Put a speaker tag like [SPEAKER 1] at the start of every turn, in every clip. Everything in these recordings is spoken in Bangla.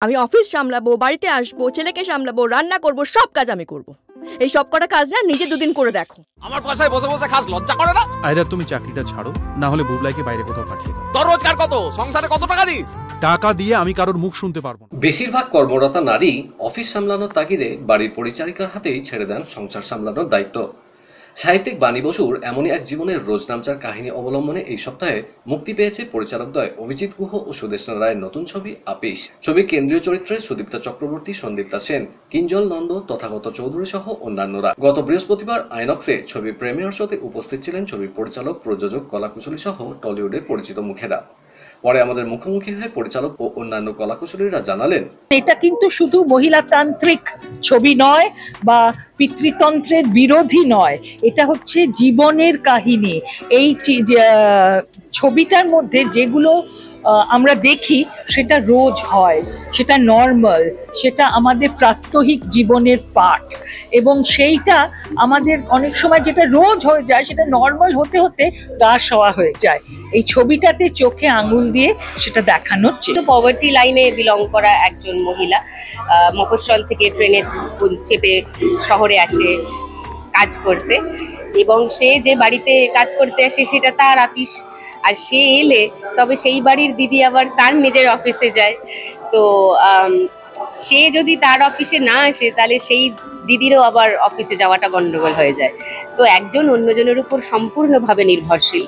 [SPEAKER 1] আমি অফিস সামলাবো, বাড়িতে আসবো, ছেলেকে সামলাবো, রান্না করব, সব কাজ আমি করব। এই সব কটা কাজ না নিজে দুদিন করে দেখো।
[SPEAKER 2] আমার পয়সায় বসে বসে খাস, লজ্জা করে না?
[SPEAKER 3] আইদার তুমি চাকরিটা ছাড়ো, না হলে বুবলাইকে বাইরে কোথাও পাঠিয়ে দাও।
[SPEAKER 2] তোর রোজগার কত? সংসারে কত টাকা দিস?
[SPEAKER 3] টাকা দিয়ে আমি কারোর মুখ শুনতে পারবো না।
[SPEAKER 4] বেশিরভাগ কর্মরতা নারী অফিস সামলানোর তাগিদে বাড়ির পরিচারিকার হাতেই ছেড়ে দেন সংসার সামলানোর দায়িত্ব। সাহিত্যিক বাণী বসুর এমনই এক জীবনের রোজনামচার কাহিনী অবলম্বনে এই সপ্তাহে মুক্তি পেয়েছে পরিচালকদ্বয় অভিজিৎ গুহ ও সুদেষ্ণা রায়ের নতুন ছবি আপিস। ছবির কেন্দ্রীয় চরিত্রে সুদীপ্তা চক্রবর্তী, সন্দীপ্তা সেন, কিঞ্জল নন্দ, তথাগত চৌধুরী সহ অন্যান্যরা। গত বৃহস্পতিবার আইনক্সে ছবির প্রিমিয়ার শোতে উপস্থিত ছিলেন ছবির পরিচালক, প্রযোজক, কলাকুশলী সহ টলিউডের পরিচিত মুখেরা। পরে আমাদের মুখোমুখি হয়ে পরিচালক ও অন্যান্য কলাকুশলীরা জানালেন,
[SPEAKER 5] এটা কিন্তু শুধু মহিলাতান্ত্রিক ছবি নয় বা পিতৃতন্ত্রের বিরোধী নয়, এটা হচ্ছে জীবনের কাহিনী। এই ছবিটার মধ্যে যেগুলো আমরা দেখি সেটা রোজ হয়, সেটা নর্মাল, সেটা আমাদের প্রাত্যহিক জীবনের পাঠ, এবং সেইটা আমাদের অনেক সময় যেটা রোজ হয়ে যায় সেটা নর্মাল হতে হতে গা সওয়া হয়ে যায়। এই ছবিটাতে চোখে আঙুল দিয়ে সেটা দেখানোর চেষ্টা।
[SPEAKER 6] পভার্টি লাইনে বিলং করা একজন মহিলা মফস্বল থেকে ট্রেনে চেপে শহরে আসে কাজ করতে, এবং সে যে বাড়িতে কাজ করতে আসে সেটা তার আপিস, আর সে এলে তবে সেই বাড়ির দিদি আবার তার নিজের অফিসে যায়। তো সে যদি তার অফিসে না আসে তাহলে সেই দিদিরও আবার অফিসে যাওয়াটা গন্ডগোল হয়ে যায়। তো একজন অন্যজনের উপর সম্পূর্ণভাবে নির্ভরশীল,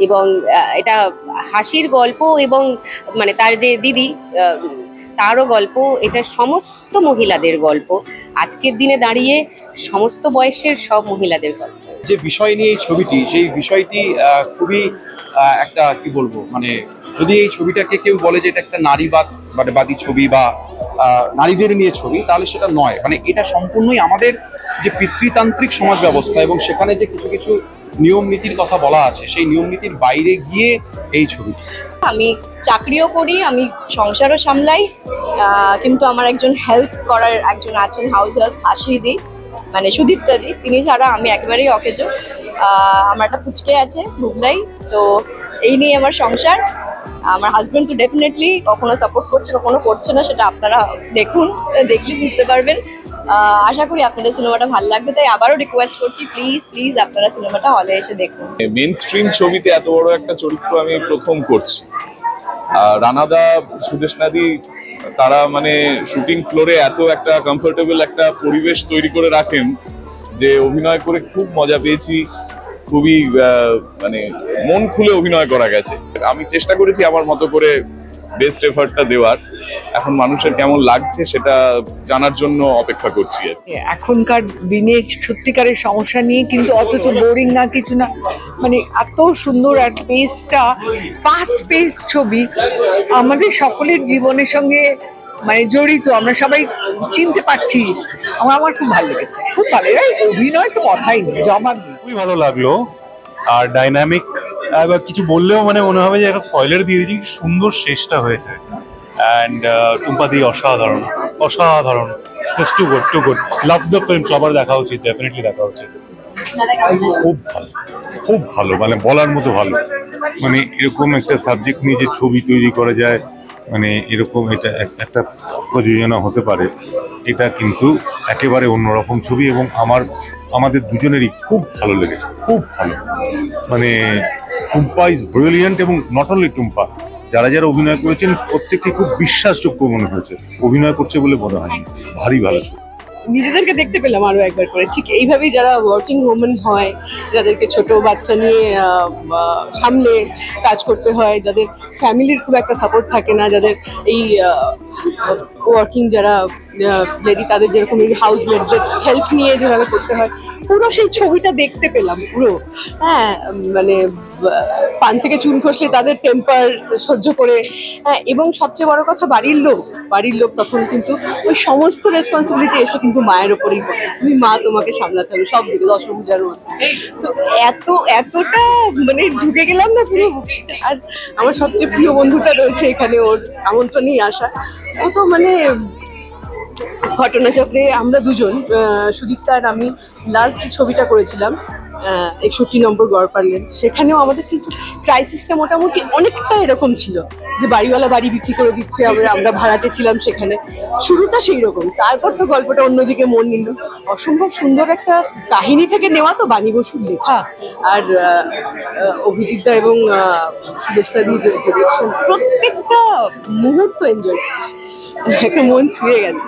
[SPEAKER 6] এবং এটা হাসির গল্প, এবং মানে তার যে দিদি তারও গল্প, এটা সমস্ত মহিলাদের গল্প। আজকের দিনে দাঁড়িয়ে সমস্ত বয়সের সব মহিলাদের গল্প।
[SPEAKER 7] যে বিষয় নিয়ে এই ছবিটি, সেই বিষয়টি খুবই একটা কি বলবো, মানে যদি এই ছবিটাকে কেউ বলে যে এটা একটা নারীবাদী ছবি বা নারীদের নিয়ে ছবি, তাহলে সেটা নয়। মানে এটা সম্পূর্ণই আমাদের যে পিতৃতান্ত্রিক সমাজ ব্যবস্থা এবং সেখানে যে কিছু কিছু নিয়ম নীতির কথা বলা আছে, সেই নিয়ম নীতির বাইরে গিয়ে এই ছবিটি।
[SPEAKER 1] আমি চাকরিও করি, আমি সংসারও সামলাই, কিন্তু আমার একজন হেল্প করার একজন আছেন, হাউস হেল্প, হাসিদি, মানে সুদীপ্তা দি, তিনি ছাড়া আমি একেবারেই অকেজো। আমার একটা পুচকে আছে, বুবলাই, তো এই নিয়ে আমার সংসার। আমার হাজবেন্ড তো ডেফিনেটলি কখনো সাপোর্ট করছে, কখনো করছে না, সেটা আপনারা দেখুন, দেখলে বুঝতে পারবেন। আশা করি আপনাদের সিনেমাটা ভালো লাগবে, তাই আবারও রিকোয়েস্ট করছি, প্লিজ প্লিজ আপনারা সিনেমাটা হলে এসে দেখুন।
[SPEAKER 8] মেন স্ট্রিম ছবিতে এত বড় একটা চরিত্র আমি প্রথম করছি। রানাদা, সুদেষ্ণাদি, তারা মানে শুটিং ফ্লোরে এত একটা কমফোর্টেবল একটা পরিবেশ তৈরি করে রাখেন যে অভিনয় করে খুব মজা পেয়েছি। খুবই মানে মন খুলে অভিনয় করা গেছে। আমি চেষ্টা করেছি আমার মতো করে বেস্ট এফার্টটা দেওয়ার। এখন মানুষের কেমন লাগছে সেটা জানার জন্য অপেক্ষা করছি।
[SPEAKER 5] এখনকার দিনে সত্যিকারের সমস্যা নিয়ে, কিন্তু অথচ বোরিং না, কিছু না, মানে এত সুন্দর আর পেসটা, ফাস্ট পেস ছবি আমাদের সকলের জীবনের সঙ্গে মানে জড়িত, আমরা সবাই চিনতে পারছি। আমার খুব ভালো লেগেছে, খুব ভালো। অভিনয় তো কথাই নেই, জবাব নেই।
[SPEAKER 9] খুবই ভালো লাগলো, আর ডাইনামিক। এবার কিছু বললেও মানে মনে হবে যে একটা স্পয়লার দিয়ে দিয়েছি। সুন্দর শেষটা হয়েছে, অ্যান্ড টুম্পাদি অসাধারণ অসাধারণ, just too good, too good. Love the film, সবার দেখা উচিত, ডেফিনেটলি দেখা উচিত। খুব ভালো, খুব ভালো, মানে বলার মতো ভালো। মানে এরকম একটা সাবজেক্ট নিয়ে যে ছবি তৈরি করা যায়, মানে এরকম এটা একটা প্রযোজনা হতে পারে, এটা কিন্তু একেবারে অন্যরকম ছবি, এবং আমাদের দুজনেরই খুব ভালো লেগেছে, খুব ভালো। মানে টুম্পা ইজ ব্রিলিয়েন্ট, এবং নট অনলি টুম্পা, যারা যারা অভিনয় করেছেন প্রত্যেককে খুব বিশ্বাসযোগ্য মনে হয়েছে। অভিনয় করছে বলে মনে হয়নি, ভারী ভালো ছিল।
[SPEAKER 10] নিজেদেরকে দেখতে পেলাম আরো একবার করে। ঠিক এইভাবেই যারা ওয়ার্কিং ওমেন হয়, যাদেরকে ছোট বাচ্চা নিয়ে সামলে কাজ করতে হয়, যাদের ফ্যামিলির খুব একটা সাপোর্ট থাকে না, যাদের এই ওয়ার্কিং যারা লেডি, তাদের যেরকম হাউস মেটদের হেল্প নিয়ে যেভাবে করতে হয়, পুরো সেই ছবিটা দেখতে পেলাম পুরো। হ্যাঁ, মানে পান থেকে চুন খসলে তাদের টেম্পার সহ্য করে, হ্যাঁ, এবং সবচেয়ে বড় কথা বাড়ির লোক তখন কিন্তু ওই সমস্ত রেসপন্সিবিলিটি এসে কিন্তু মায়ের ওপরেই পড়ে। তুমি মা, তোমাকে সামলাতে হবে সব দিকে, দশভূজা রোজ। তো এতটা মানে ঢুকে গেলাম না পুরো। আর আমার সবচেয়ে প্রিয় বন্ধুটা রয়েছে এখানে, ওর আমন্ত্রণেই আসা। ও তো মানে ঘটনাচক্রে আমরা দুজন, সুদীপ্তা আর আমি, লাস্ট ছবিটা করেছিলাম 61 নম্বর গড়পাড়লেন, সেখানেও আমাদের কিন্তু ক্রাইসিসটা মোটামুটি অনেকটা এরকম ছিল, যে বাড়িওয়ালা বাড়ি বিক্রি করে দিচ্ছে, আমরা ভাড়াটে ছিলাম সেখানে, শুরুটা সেই রকম। তারপর তো গল্পটা অন্যদিকে মন নিল। অসম্ভব সুন্দর একটা কাহিনী থেকে নেওয়া তো, বাণী বসুর লেখা, আর অভিজিৎ দা এবং সুদেষ্ণাদির ডিরেকশন, প্রত্যেকটা মুহূর্ত এনজয় করছি, একটা মন ছুঁয়ে গেছে।